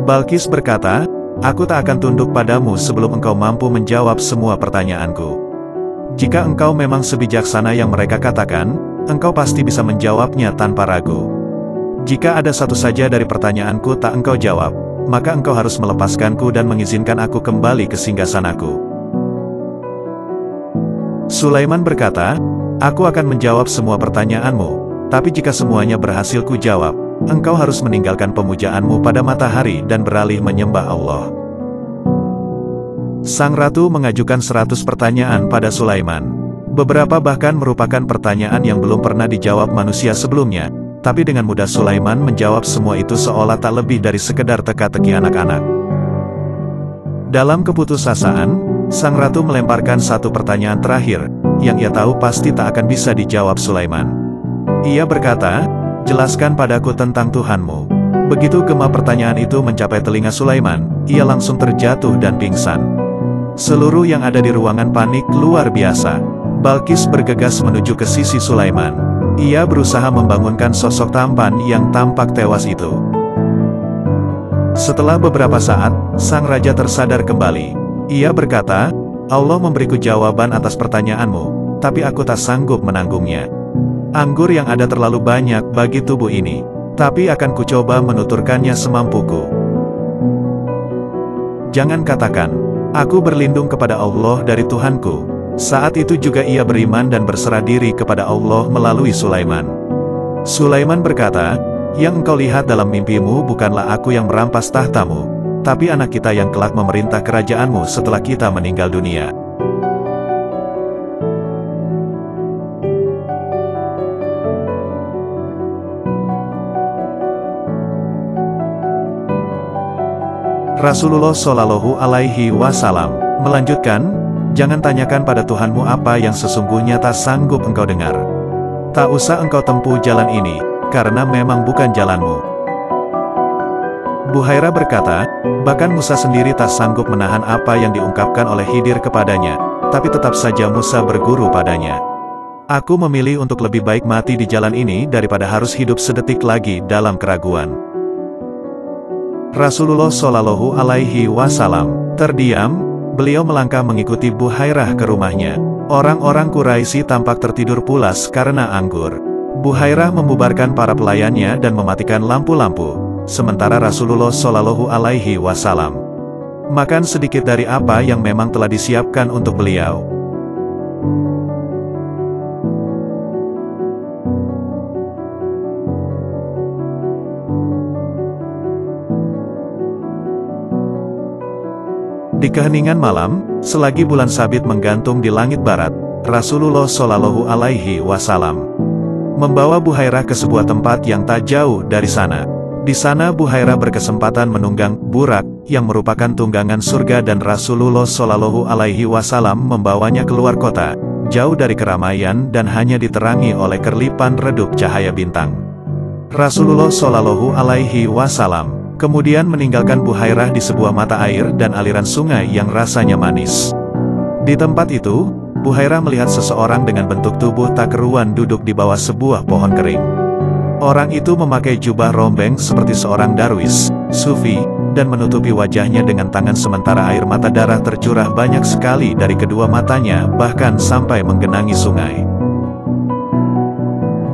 Balkis berkata, "Aku tak akan tunduk padamu sebelum engkau mampu menjawab semua pertanyaanku. Jika engkau memang sebijaksana yang mereka katakan, engkau pasti bisa menjawabnya tanpa ragu. Jika ada satu saja dari pertanyaanku tak engkau jawab, maka engkau harus melepaskanku dan mengizinkan aku kembali ke singgasanaku." Sulaiman berkata, "Aku akan menjawab semua pertanyaanmu, tapi jika semuanya berhasil ku jawab, engkau harus meninggalkan pemujaanmu pada matahari dan beralih menyembah Allah." Sang Ratu mengajukan 100 pertanyaan pada Sulaiman. Beberapa bahkan merupakan pertanyaan yang belum pernah dijawab manusia sebelumnya, tapi dengan mudah Sulaiman menjawab semua itu seolah tak lebih dari sekedar teka-teki anak-anak. Dalam keputusasaan, Sang Ratu melemparkan satu pertanyaan terakhir, yang ia tahu pasti tak akan bisa dijawab Sulaiman. Ia berkata, "Jelaskan padaku tentang Tuhanmu." Begitu gema pertanyaan itu mencapai telinga Sulaiman, ia langsung terjatuh dan pingsan. Seluruh yang ada di ruangan panik luar biasa. Balkis bergegas menuju ke sisi Sulaiman. Ia berusaha membangunkan sosok tampan yang tampak tewas itu. Setelah beberapa saat, sang raja tersadar kembali. Ia berkata, "Allah memberiku jawaban atas pertanyaanmu, tapi aku tak sanggup menanggungnya. Anggur yang ada terlalu banyak bagi tubuh ini, tapi akan kucoba menuturkannya semampuku. Jangan katakan, 'Aku berlindung kepada Allah dari Tuhanku.'" Saat itu juga ia beriman dan berserah diri kepada Allah melalui Sulaiman. Sulaiman berkata, "Yang engkau lihat dalam mimpimu bukanlah aku yang merampas tahtamu, tapi anak kita yang kelak memerintah kerajaanmu setelah kita meninggal dunia." Rasulullah Shallallahu Alaihi Wasallam melanjutkan, "Jangan tanyakan pada Tuhanmu apa yang sesungguhnya tak sanggup engkau dengar. Tak usah engkau tempuh jalan ini, karena memang bukan jalanmu." Buhairah berkata, "Bahkan Musa sendiri tak sanggup menahan apa yang diungkapkan oleh Khidir kepadanya, tapi tetap saja Musa berguru padanya. Aku memilih untuk lebih baik mati di jalan ini daripada harus hidup sedetik lagi dalam keraguan." Rasulullah Shallallahu Alaihi Wasallam terdiam. Beliau melangkah mengikuti Buhairah ke rumahnya. Orang-orang Quraisy tampak tertidur pulas karena anggur. Buhairah membubarkan para pelayannya dan mematikan lampu-lampu, sementara Rasulullah Shallallahu Alaihi Wasallam makan sedikit dari apa yang memang telah disiapkan untuk beliau. Di keheningan malam, selagi bulan sabit menggantung di langit barat, Rasulullah Shallallahu Alaihi Wasallam membawa Buhairah ke sebuah tempat yang tak jauh dari sana. Di sana Buhairah berkesempatan menunggang burak, yang merupakan tunggangan surga, dan Rasulullah Shallallahu Alaihi Wasallam membawanya keluar kota, jauh dari keramaian dan hanya diterangi oleh kerlipan redup cahaya bintang. Rasulullah Shallallahu Alaihi Wasallam kemudian meninggalkan Buhairah di sebuah mata air dan aliran sungai yang rasanya manis. Di tempat itu, Buhairah melihat seseorang dengan bentuk tubuh tak keruan duduk di bawah sebuah pohon kering. Orang itu memakai jubah rombeng seperti seorang darwis, sufi, dan menutupi wajahnya dengan tangan, sementara air mata darah tercurah banyak sekali dari kedua matanya, bahkan sampai menggenangi sungai.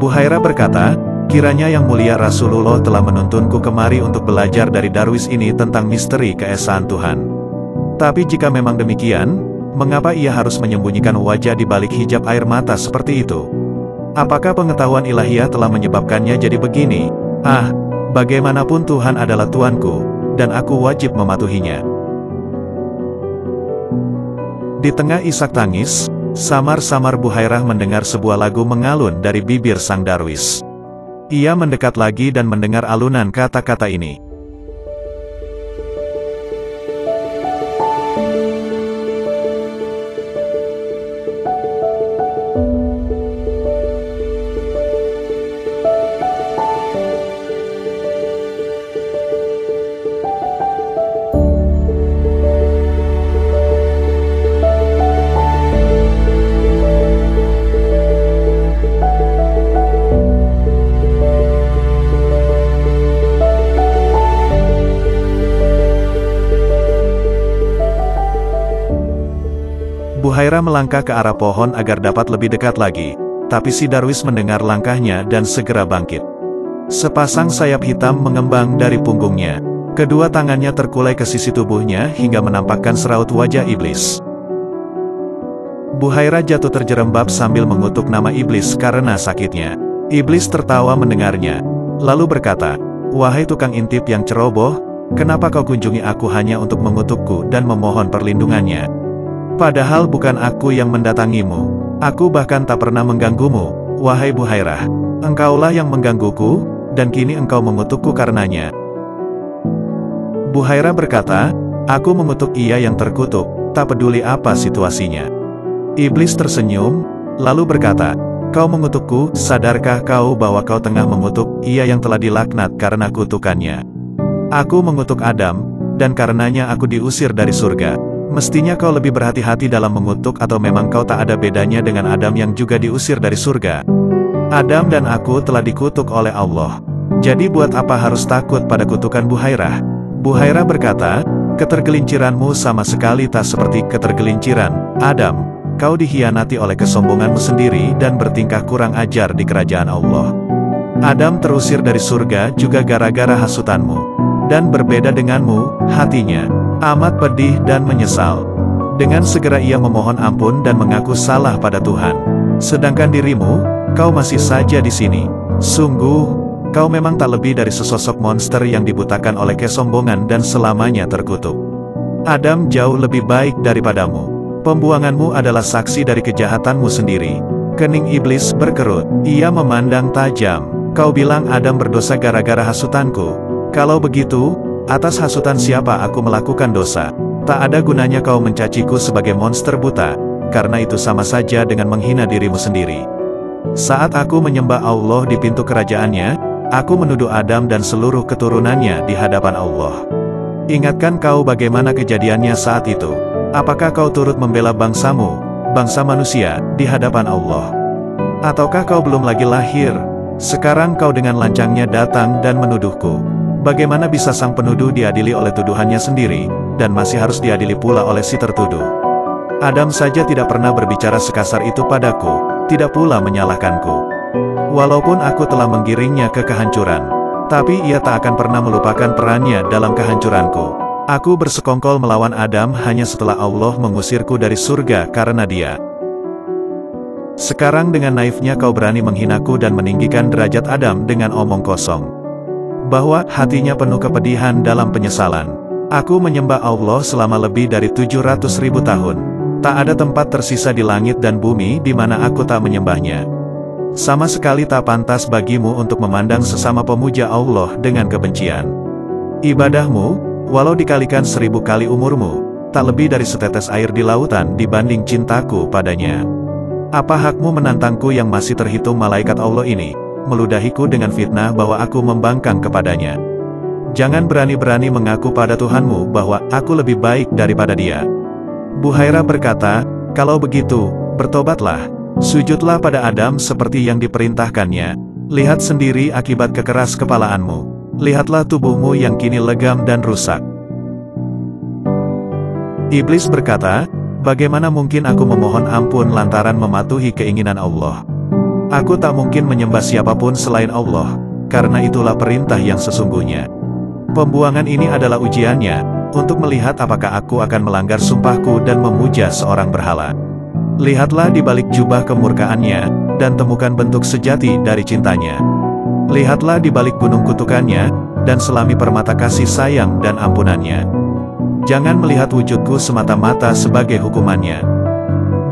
Buhairah berkata, "Kiranya Yang Mulia Rasulullah telah menuntunku kemari untuk belajar dari darwis ini tentang misteri keesaan Tuhan. Tapi jika memang demikian, mengapa ia harus menyembunyikan wajah di balik hijab air mata seperti itu? Apakah pengetahuan ilahiyah telah menyebabkannya jadi begini? Ah, bagaimanapun Tuhan adalah Tuanku, dan aku wajib mematuhinya." Di tengah isak tangis, samar-samar Buhairah mendengar sebuah lagu mengalun dari bibir sang darwis. Ia mendekat lagi dan mendengar alunan kata-kata ini. Buhaira melangkah ke arah pohon agar dapat lebih dekat lagi, tapi si Darwis mendengar langkahnya dan segera bangkit. Sepasang sayap hitam mengembang dari punggungnya. Kedua tangannya terkulai ke sisi tubuhnya hingga menampakkan seraut wajah iblis. Buhaira jatuh terjerembab sambil mengutuk nama iblis karena sakitnya. Iblis tertawa mendengarnya, lalu berkata, "Wahai tukang intip yang ceroboh, kenapa kau kunjungi aku hanya untuk mengutukku dan memohon perlindungannya? Padahal bukan aku yang mendatangimu. Aku bahkan tak pernah mengganggumu, wahai Buhairah. Engkaulah yang menggangguku, dan kini engkau mengutukku karenanya." Buhaira berkata, "Aku mengutuk ia yang terkutuk, tak peduli apa situasinya." Iblis tersenyum, lalu berkata, "Kau mengutukku, sadarkah kau bahwa kau tengah mengutuk ia yang telah dilaknat karena kutukannya? Aku mengutuk Adam, dan karenanya aku diusir dari surga. Mestinya kau lebih berhati-hati dalam mengutuk atau memang kau tak ada bedanya dengan Adam yang juga diusir dari surga? Adam dan aku telah dikutuk oleh Allah. Jadi buat apa harus takut pada kutukan Buhairah?" Buhaira berkata, "Ketergelinciranmu sama sekali tak seperti ketergelinciran Adam. Kau dikhianati oleh kesombonganmu sendiri dan bertingkah kurang ajar di kerajaan Allah. Adam terusir dari surga juga gara-gara hasutanmu. Dan berbeda denganmu, hatinya amat pedih dan menyesal. Dengan segera ia memohon ampun dan mengaku salah pada Tuhan. Sedangkan dirimu, kau masih saja di sini. Sungguh, kau memang tak lebih dari sesosok monster yang dibutakan oleh kesombongan dan selamanya terkutuk. Adam jauh lebih baik daripadamu. Pembuanganmu adalah saksi dari kejahatanmu sendiri." Kening iblis berkerut. Ia memandang tajam. "Kau bilang Adam berdosa gara-gara hasutanku. Kalau begitu, atas hasutan siapa aku melakukan dosa? Tak ada gunanya kau mencaciku sebagai monster buta, karena itu sama saja dengan menghina dirimu sendiri. Saat aku menyembah Allah di pintu kerajaannya, aku menuduh Adam dan seluruh keturunannya di hadapan Allah. Ingatkan kau bagaimana kejadiannya saat itu? Apakah kau turut membela bangsamu, bangsa manusia, di hadapan Allah? Ataukah kau belum lagi lahir? Sekarang kau dengan lancangnya datang dan menuduhku. Bagaimana bisa sang penuduh diadili oleh tuduhannya sendiri, dan masih harus diadili pula oleh si tertuduh? Adam saja tidak pernah berbicara sekasar itu padaku, tidak pula menyalahkanku. Walaupun aku telah menggiringnya ke kehancuran, tapi ia tak akan pernah melupakan perannya dalam kehancuranku. Aku bersekongkol melawan Adam hanya setelah Allah mengusirku dari surga karena dia. Sekarang dengan naifnya kau berani menghinaku dan meninggikan derajat Adam dengan omong kosong. Bahwa hatinya penuh kepedihan dalam penyesalan. Aku menyembah Allah selama lebih dari 700.000 tahun. Tak ada tempat tersisa di langit dan bumi di mana aku tak menyembahnya. Sama sekali tak pantas bagimu untuk memandang sesama pemuja Allah dengan kebencian. Ibadahmu, walau dikalikan 1000 kali umurmu, tak lebih dari setetes air di lautan dibanding cintaku padanya. Apa hakmu menantangku yang masih terhitung malaikat Allah ini, meludahiku dengan fitnah bahwa aku membangkang kepadanya? Jangan berani-berani mengaku pada Tuhanmu bahwa aku lebih baik daripada dia." Buhaira berkata, "Kalau begitu, bertobatlah. Sujudlah pada Adam seperti yang diperintahkannya. Lihat sendiri akibat kekeras kepalaanmu. Lihatlah tubuhmu yang kini legam dan rusak." Iblis berkata, "Bagaimana mungkin aku memohon ampun lantaran mematuhi keinginan Allah? Aku tak mungkin menyembah siapapun selain Allah, karena itulah perintah yang sesungguhnya. Pembuangan ini adalah ujiannya, untuk melihat apakah aku akan melanggar sumpahku dan memuja seorang berhala. Lihatlah di balik jubah kemurkaannya, dan temukan bentuk sejati dari cintanya. Lihatlah di balik gunung kutukannya, dan selami permata kasih sayang dan ampunannya. Jangan melihat wujudku semata-mata sebagai hukumannya.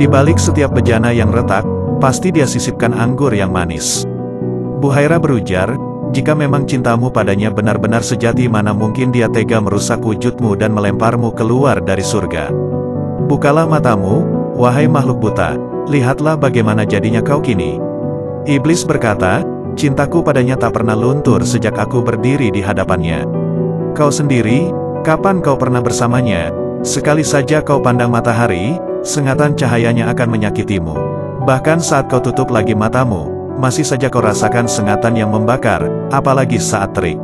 Di balik setiap bejana yang retak, pasti dia sisipkan anggur yang manis." Buhaira berujar, "Jika memang cintamu padanya benar-benar sejati, mana mungkin dia tega merusak wujudmu dan melemparmu keluar dari surga? Bukalah matamu, wahai makhluk buta, lihatlah bagaimana jadinya kau kini." Iblis berkata, "Cintaku padanya tak pernah luntur sejak aku berdiri di hadapannya. Kau sendiri, kapan kau pernah bersamanya? Sekali saja kau pandang matahari, sengatan cahayanya akan menyakitimu. Bahkan saat kau tutup lagi matamu, masih saja kau rasakan sengatan yang membakar, apalagi saat terik.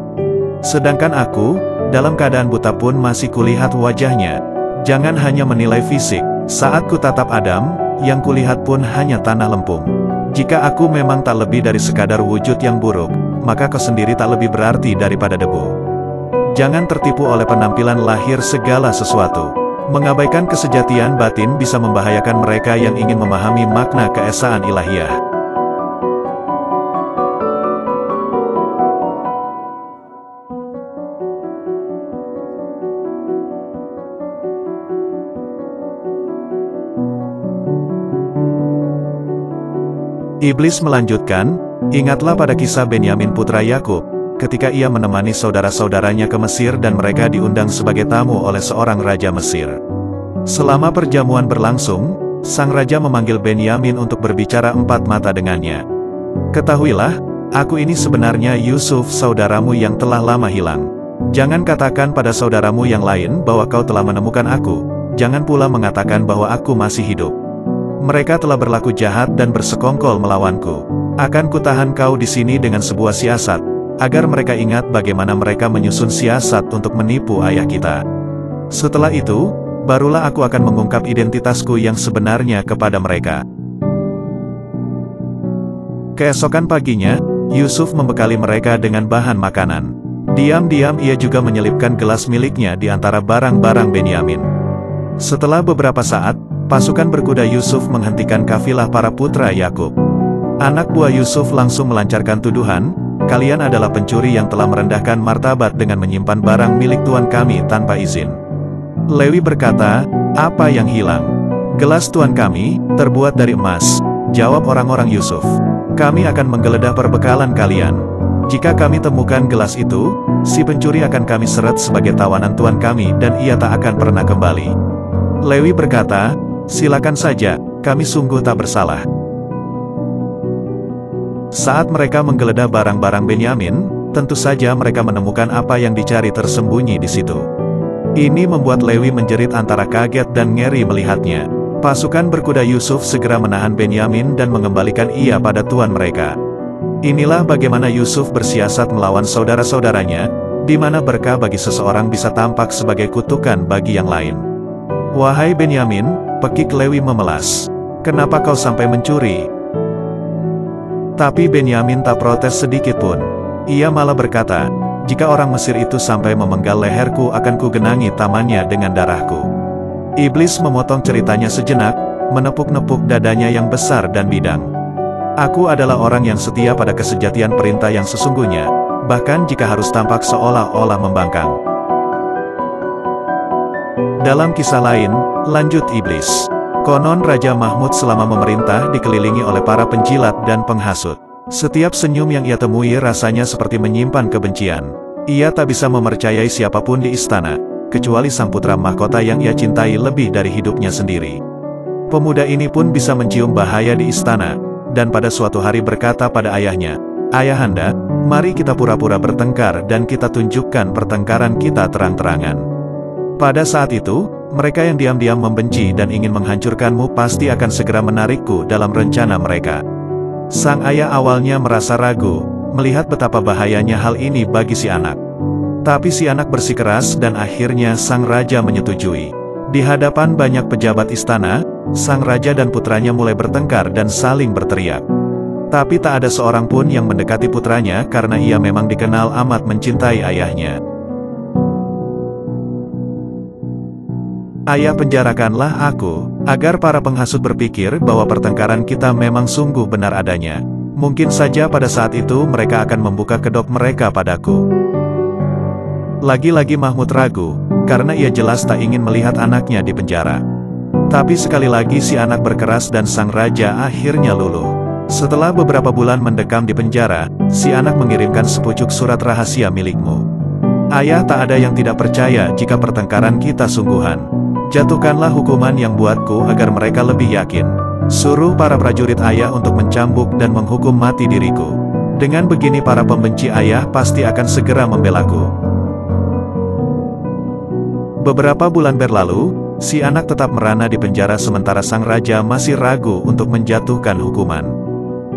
Sedangkan aku, dalam keadaan buta pun masih kulihat wajahnya. Jangan hanya menilai fisik, Saat kutatap Adam, yang kulihat pun hanya tanah lempung. Jika aku memang tak lebih dari sekadar wujud yang buruk, maka kau sendiri tak lebih berarti daripada debu. Jangan tertipu oleh penampilan lahir segala sesuatu. Mengabaikan kesejatian batin bisa membahayakan mereka yang ingin memahami makna keesaan ilahiyah. Iblis melanjutkan, ingatlah pada kisah Benyamin putra Yakub, ketika ia menemani saudara-saudaranya ke Mesir dan mereka diundang sebagai tamu oleh seorang raja Mesir. Selama perjamuan berlangsung, sang raja memanggil Benyamin untuk berbicara empat mata dengannya. Ketahuilah, aku ini sebenarnya Yusuf saudaramu yang telah lama hilang. Jangan katakan pada saudaramu yang lain bahwa kau telah menemukan aku, jangan pula mengatakan bahwa aku masih hidup. Mereka telah berlaku jahat dan bersekongkol melawanku. Akan kutahan kau di sini dengan sebuah siasat, agar mereka ingat bagaimana mereka menyusun siasat untuk menipu ayah kita. Setelah itu, barulah aku akan mengungkap identitasku yang sebenarnya kepada mereka. Keesokan paginya, Yusuf membekali mereka dengan bahan makanan. Diam-diam ia juga menyelipkan gelas miliknya di antara barang-barang Benyamin. Setelah beberapa saat, pasukan berkuda Yusuf menghentikan kafilah para putra Yakub. Anak buah Yusuf langsung melancarkan tuduhan, kalian adalah pencuri yang telah merendahkan martabat dengan menyimpan barang milik tuan kami tanpa izin. Lewi berkata, apa yang hilang? Gelas tuan kami, terbuat dari emas, jawab orang-orang Yusuf. Kami akan menggeledah perbekalan kalian. Jika kami temukan gelas itu, si pencuri akan kami seret sebagai tawanan tuan kami dan ia tak akan pernah kembali. Lewi berkata, silakan saja, kami sungguh tak bersalah. Saat mereka menggeledah barang-barang Benyamin, tentu saja mereka menemukan apa yang dicari tersembunyi di situ. Ini membuat Lewi menjerit antara kaget dan ngeri melihatnya. Pasukan berkuda Yusuf segera menahan Benyamin dan mengembalikan ia pada tuan mereka. Inilah bagaimana Yusuf bersiasat melawan saudara-saudaranya, di mana berkah bagi seseorang bisa tampak sebagai kutukan bagi yang lain. Wahai Benyamin, pekik Lewi memelas. Kenapa kau sampai mencuri? Tapi Benyamin tak protes sedikit pun. Ia malah berkata, jika orang Mesir itu sampai memenggal leherku akan kugenangi tamannya dengan darahku. Iblis memotong ceritanya sejenak, menepuk-nepuk dadanya yang besar dan bidang. Aku adalah orang yang setia pada kesejatian perintah yang sesungguhnya, bahkan jika harus tampak seolah-olah membangkang. Dalam kisah lain, lanjut Iblis. Konon Raja Mahmud selama memerintah dikelilingi oleh para penjilat dan penghasut. Setiap senyum yang ia temui rasanya seperti menyimpan kebencian. Ia tak bisa mempercayai siapapun di istana, kecuali sang putra mahkota yang ia cintai lebih dari hidupnya sendiri. Pemuda ini pun bisa mencium bahaya di istana, dan pada suatu hari berkata pada ayahnya, "Ayahanda, mari kita pura-pura bertengkar dan kita tunjukkan pertengkaran kita terang-terangan." Pada saat itu, mereka yang diam-diam membenci dan ingin menghancurkanmu pasti akan segera menarikku dalam rencana mereka. Sang ayah awalnya merasa ragu, melihat betapa bahayanya hal ini bagi si anak. Tapi si anak bersikeras dan akhirnya sang raja menyetujui. Di hadapan banyak pejabat istana, sang raja dan putranya mulai bertengkar dan saling berteriak. Tapi tak ada seorang pun yang mendekati putranya karena ia memang dikenal amat mencintai ayahnya. Ayah, penjarakanlah aku, agar para penghasut berpikir bahwa pertengkaran kita memang sungguh benar adanya. Mungkin saja pada saat itu mereka akan membuka kedok mereka padaku. Lagi-lagi Mahmud ragu, karena ia jelas tak ingin melihat anaknya di penjara. Tapi sekali lagi si anak berkeras dan sang raja akhirnya luluh. Setelah beberapa bulan mendekam di penjara, si anak mengirimkan sepucuk surat rahasia milikmu. Ayah, tak ada yang tidak percaya jika pertengkaran kita sungguhan. Jatuhkanlah hukuman yang buatku agar mereka lebih yakin. Suruh para prajurit ayah untuk mencambuk dan menghukum mati diriku. Dengan begini para pembenci ayah pasti akan segera membelaku. Beberapa bulan berlalu, si anak tetap merana di penjara sementara sang raja masih ragu untuk menjatuhkan hukuman.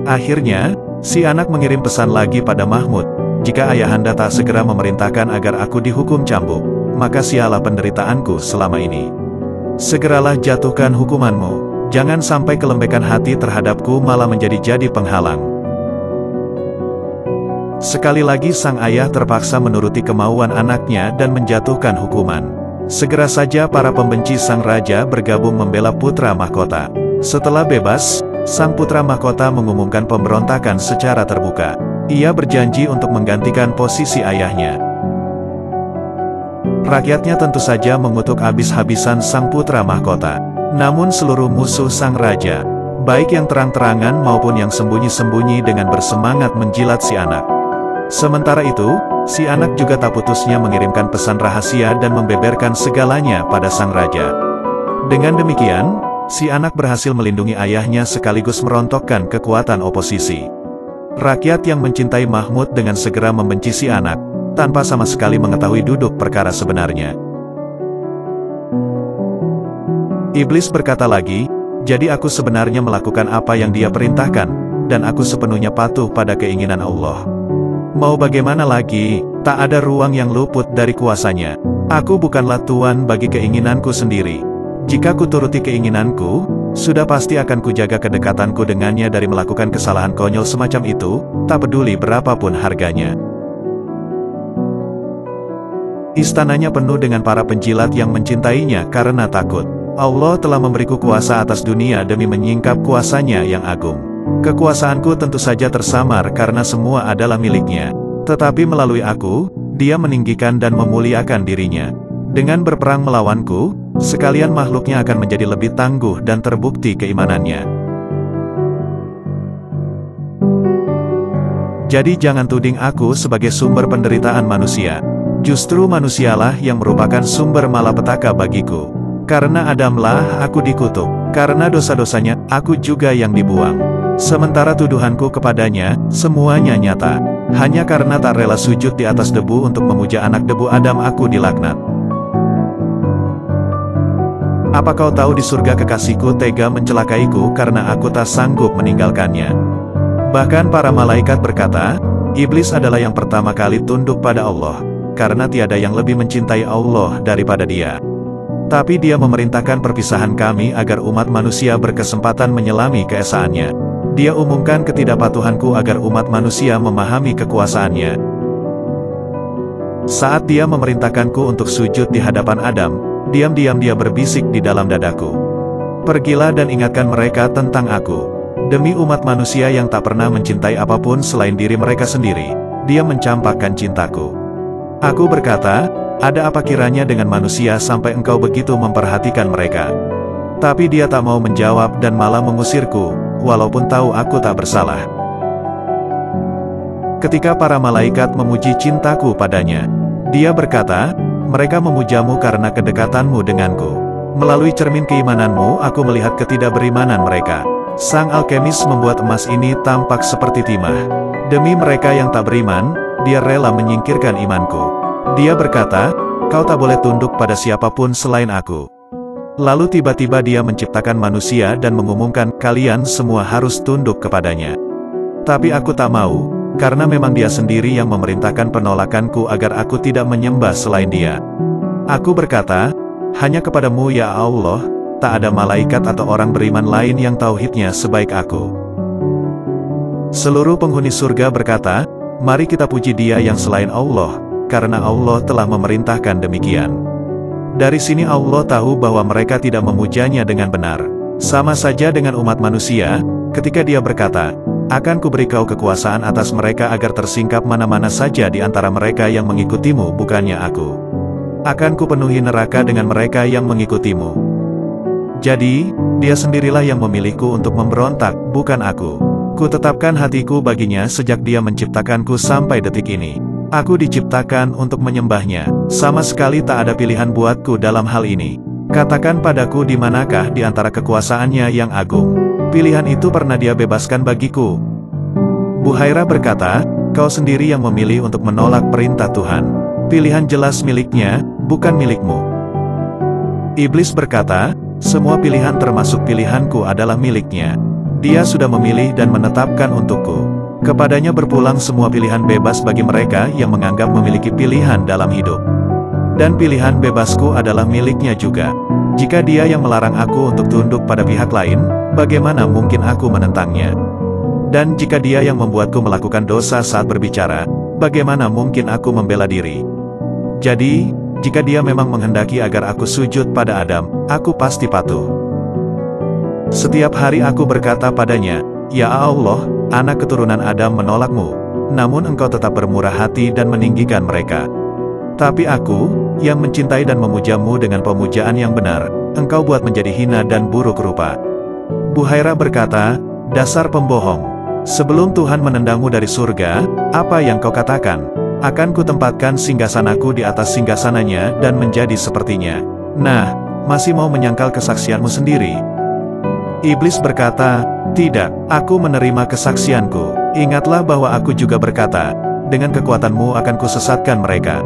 Akhirnya, si anak mengirim pesan lagi pada Mahmud, "Jika ayahanda tak segera memerintahkan agar aku dihukum cambuk, maka sialah penderitaanku selama ini." Segeralah jatuhkan hukumanmu. Jangan sampai kelembekan hati terhadapku malah menjadi penghalang. Sekali lagi sang ayah terpaksa menuruti kemauan anaknya dan menjatuhkan hukuman. Segera saja para pembenci sang raja bergabung membela putra mahkota. Setelah bebas, sang putra mahkota mengumumkan pemberontakan secara terbuka. Ia berjanji untuk menggantikan posisi ayahnya. Rakyatnya tentu saja mengutuk habis-habisan sang putra mahkota. Namun seluruh musuh sang raja, baik yang terang-terangan maupun yang sembunyi-sembunyi dengan bersemangat menjilat si anak. Sementara itu, si anak juga tak putusnya mengirimkan pesan rahasia dan membeberkan segalanya pada sang raja. Dengan demikian, si anak berhasil melindungi ayahnya sekaligus merontokkan kekuatan oposisi. Rakyat yang mencintai Mahmud dengan segera membenci si anak, tanpa sama sekali mengetahui duduk perkara sebenarnya. Iblis berkata lagi, jadi aku sebenarnya melakukan apa yang dia perintahkan, dan aku sepenuhnya patuh pada keinginan Allah. Mau bagaimana lagi, tak ada ruang yang luput dari kuasanya. Aku bukanlah tuan bagi keinginanku sendiri. Jika ku turuti keinginanku, sudah pasti akan kujaga kedekatanku dengannya dari melakukan kesalahan konyol semacam itu, tak peduli berapapun harganya. Istananya penuh dengan para penjilat yang mencintainya karena takut. Allah telah memberiku kuasa atas dunia demi menyingkap kuasanya yang agung. Kekuasaanku tentu saja tersamar karena semua adalah miliknya. Tetapi melalui aku, dia meninggikan dan memuliakan dirinya. Dengan berperang melawanku, sekalian makhluknya akan menjadi lebih tangguh dan terbukti keimanannya. Jadi jangan tuding aku sebagai sumber penderitaan manusia. Justru manusialah yang merupakan sumber malapetaka bagiku. Karena Adamlah aku dikutuk. Karena dosa-dosanya, aku juga yang dibuang. Sementara tuduhanku kepadanya, semuanya nyata. Hanya karena tak rela sujud di atas debu untuk memuja anak debu Adam aku dilaknat. Apa kau tahu di surga kekasihku tega mencelakaiku karena aku tak sanggup meninggalkannya. Bahkan para malaikat berkata, iblis adalah yang pertama kali tunduk pada Allah, karena tiada yang lebih mencintai Allah daripada dia. Tapi dia memerintahkan perpisahan kami agar umat manusia berkesempatan menyelami keesaannya. Dia umumkan ketidakpatuhanku agar umat manusia memahami kekuasaannya. Saat dia memerintahkanku untuk sujud di hadapan Adam, diam-diam dia berbisik di dalam dadaku. Pergilah dan ingatkan mereka tentang aku. Demi umat manusia yang tak pernah mencintai apapun selain diri mereka sendiri, dia mencampakkan cintaku. Aku berkata, ada apa kiranya dengan manusia sampai engkau begitu memperhatikan mereka? Tapi dia tak mau menjawab dan malah mengusirku, walaupun tahu aku tak bersalah. Ketika para malaikat memuji cintaku padanya, dia berkata, mereka memujamu karena kedekatanmu denganku. Melalui cermin keimananmu aku melihat ketidakberimanan mereka. Sang alkemis membuat emas ini tampak seperti timah. Demi mereka yang tak beriman, dia rela menyingkirkan imanku. Dia berkata, kau tak boleh tunduk pada siapapun selain aku. Lalu tiba-tiba dia menciptakan manusia dan mengumumkan, kalian semua harus tunduk kepadanya. Tapi aku tak mau, karena memang dia sendiri yang memerintahkan penolakanku agar aku tidak menyembah selain dia. Aku berkata, hanya kepadamu ya Allah, tak ada malaikat atau orang beriman lain yang tauhidnya sebaik aku. Seluruh penghuni surga berkata, mari kita puji dia yang selain Allah, karena Allah telah memerintahkan demikian. Dari sini Allah tahu bahwa mereka tidak memujanya dengan benar. Sama saja dengan umat manusia, ketika dia berkata, akan kuberi kau kekuasaan atas mereka agar tersingkap mana-mana saja di antara mereka yang mengikutimu bukannya aku. Akan kupenuhi neraka dengan mereka yang mengikutimu. Jadi, dia sendirilah yang memilihku untuk memberontak, bukan aku. Ku tetapkan hatiku baginya sejak dia menciptakanku sampai detik ini. Aku diciptakan untuk menyembahnya, sama sekali tak ada pilihan buatku dalam hal ini. Katakan padaku di manakah di antara kekuasaannya yang agung. Pilihan itu pernah dia bebaskan bagiku. Buhairah berkata, kau sendiri yang memilih untuk menolak perintah Tuhan. Pilihan jelas miliknya, bukan milikmu. Iblis berkata, semua pilihan termasuk pilihanku adalah miliknya. Dia sudah memilih dan menetapkan untukku. Kepadanya berpulang semua pilihan bebas bagi mereka yang menganggap memiliki pilihan dalam hidup. dan pilihan bebasku adalah miliknya juga. Jika dia yang melarang aku untuk tunduk pada pihak lain, bagaimana mungkin aku menentangnya? Dan jika dia yang membuatku melakukan dosa saat berbicara, bagaimana mungkin aku membela diri? Jadi, jika dia memang menghendaki agar aku sujud pada Adam, aku pasti patuh. Setiap hari aku berkata padanya, "Ya Allah, anak keturunan Adam menolakmu, namun engkau tetap bermurah hati dan meninggikan mereka. Tapi aku, yang mencintai dan memujamu dengan pemujaan yang benar, engkau buat menjadi hina dan buruk rupa." Buhairah berkata, "Dasar pembohong. Sebelum Tuhan menendangmu dari surga, apa yang kau katakan? Akan kutempatkan singgasanaku di atas singgasananya dan menjadi sepertinya. Nah, masih mau menyangkal kesaksianmu sendiri?" Iblis berkata, "Tidak, aku menerima kesaksianku. Ingatlah bahwa aku juga berkata, dengan kekuatanmu akan kusesatkan mereka."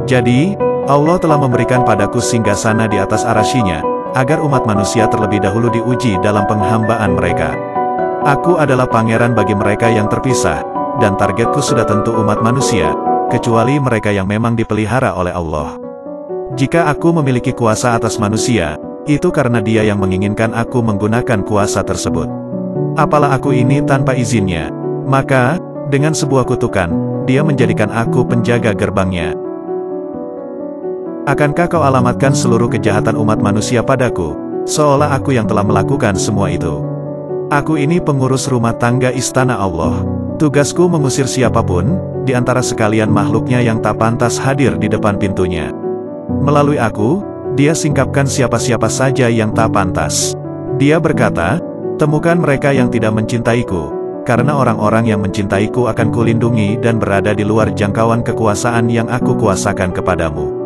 Jadi, Allah telah memberikan padaku singgasana di atas arasy-Nya, agar umat manusia terlebih dahulu diuji dalam penghambaan mereka. Aku adalah pangeran bagi mereka yang terpisah, dan targetku sudah tentu umat manusia, kecuali mereka yang memang dipelihara oleh Allah. Jika aku memiliki kuasa atas manusia, itu karena Dia yang menginginkan aku menggunakan kuasa tersebut. Apalah aku ini tanpa izinnya, maka, dengan sebuah kutukan, Dia menjadikan aku penjaga gerbangnya. Akankah kau alamatkan seluruh kejahatan umat manusia padaku, seolah aku yang telah melakukan semua itu? Aku ini pengurus rumah tangga istana Allah. Tugasku mengusir siapapun, di antara sekalian makhluknya yang tak pantas hadir di depan pintunya. Melalui aku, Dia singkapkan siapa-siapa saja yang tak pantas. Dia berkata, "Temukan mereka yang tidak mencintaiku, karena orang-orang yang mencintaiku akan kulindungi dan berada di luar jangkauan kekuasaan yang aku kuasakan kepadamu."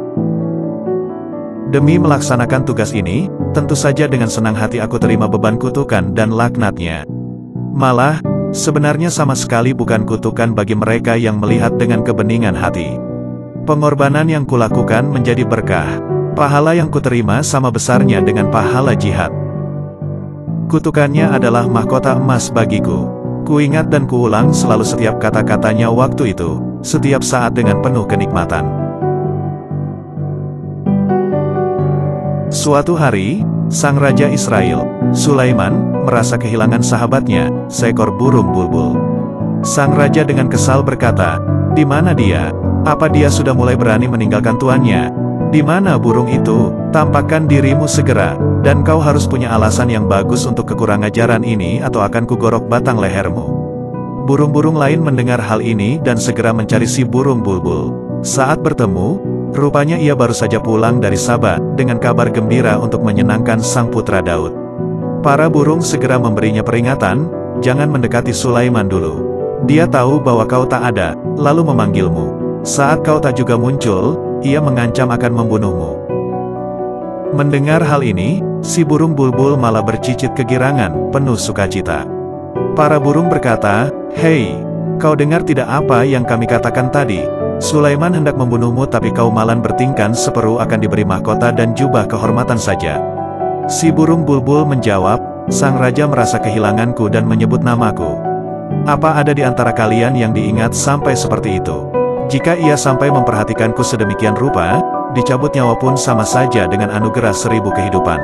Demi melaksanakan tugas ini, tentu saja dengan senang hati aku terima beban kutukan dan laknatnya. Malah, sebenarnya sama sekali bukan kutukan bagi mereka yang melihat dengan kebeningan hati. Pengorbanan yang kulakukan menjadi berkah. Pahala yang kuterima sama besarnya dengan pahala jihad. Kutukannya adalah mahkota emas bagiku. Kuingat dan kuulang selalu setiap kata-katanya waktu itu, setiap saat dengan penuh kenikmatan. Suatu hari, sang Raja Israel, Sulaiman, merasa kehilangan sahabatnya, seekor burung bulbul. Sang Raja dengan kesal berkata, "Di mana dia? Apa dia sudah mulai berani meninggalkan tuannya? Di mana burung itu? Tampakkan dirimu segera, dan kau harus punya alasan yang bagus untuk kekurang ajaran ini atau akan kugorok batang lehermu." Burung-burung lain mendengar hal ini dan segera mencari si burung bulbul. Saat bertemu, rupanya ia baru saja pulang dari Saba, dengan kabar gembira untuk menyenangkan sang putra Daud. Para burung segera memberinya peringatan, "Jangan mendekati Sulaiman dulu. Dia tahu bahwa kau tak ada, lalu memanggilmu. Saat kau tak juga muncul, ia mengancam akan membunuhmu." Mendengar hal ini, si burung bulbul malah bercicit kegirangan, penuh sukacita. Para burung berkata, "Hei, kau dengar tidak apa yang kami katakan tadi? Sulaiman hendak membunuhmu tapi kau malah bertingkah seperti akan diberi mahkota dan jubah kehormatan saja." Si burung bulbul menjawab, "Sang Raja merasa kehilanganku dan menyebut namaku. Apa ada di antara kalian yang diingat sampai seperti itu? Jika ia sampai memperhatikanku sedemikian rupa, dicabut nyawa pun sama saja dengan anugerah 1000 kehidupan.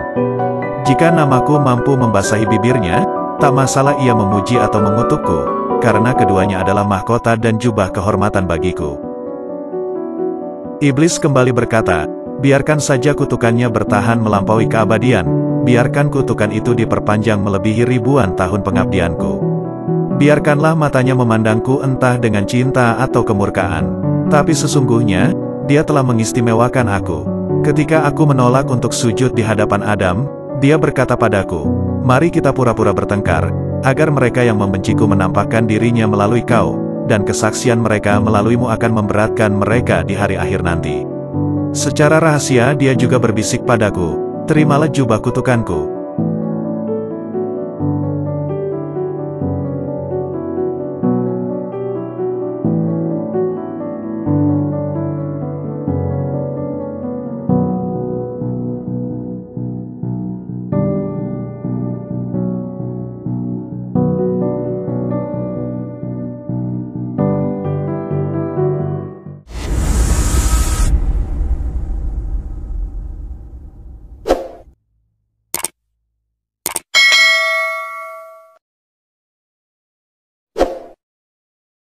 Jika namaku mampu membasahi bibirnya, tak masalah ia memuji atau mengutukku, karena keduanya adalah mahkota dan jubah kehormatan bagiku." Iblis kembali berkata, "Biarkan saja kutukannya bertahan melampaui keabadian, biarkan kutukan itu diperpanjang melebihi ribuan tahun pengabdianku. Biarkanlah matanya memandangku entah dengan cinta atau kemurkaan, tapi sesungguhnya, Dia telah mengistimewakan aku. Ketika aku menolak untuk sujud di hadapan Adam, Dia berkata padaku, 'Mari kita pura-pura bertengkar, agar mereka yang membenciku menampakkan dirinya melalui kau, dan kesaksian mereka melaluimu akan memberatkan mereka di hari akhir nanti.' Secara rahasia Dia juga berbisik padaku, 'Terimalah jubah kutukanku.'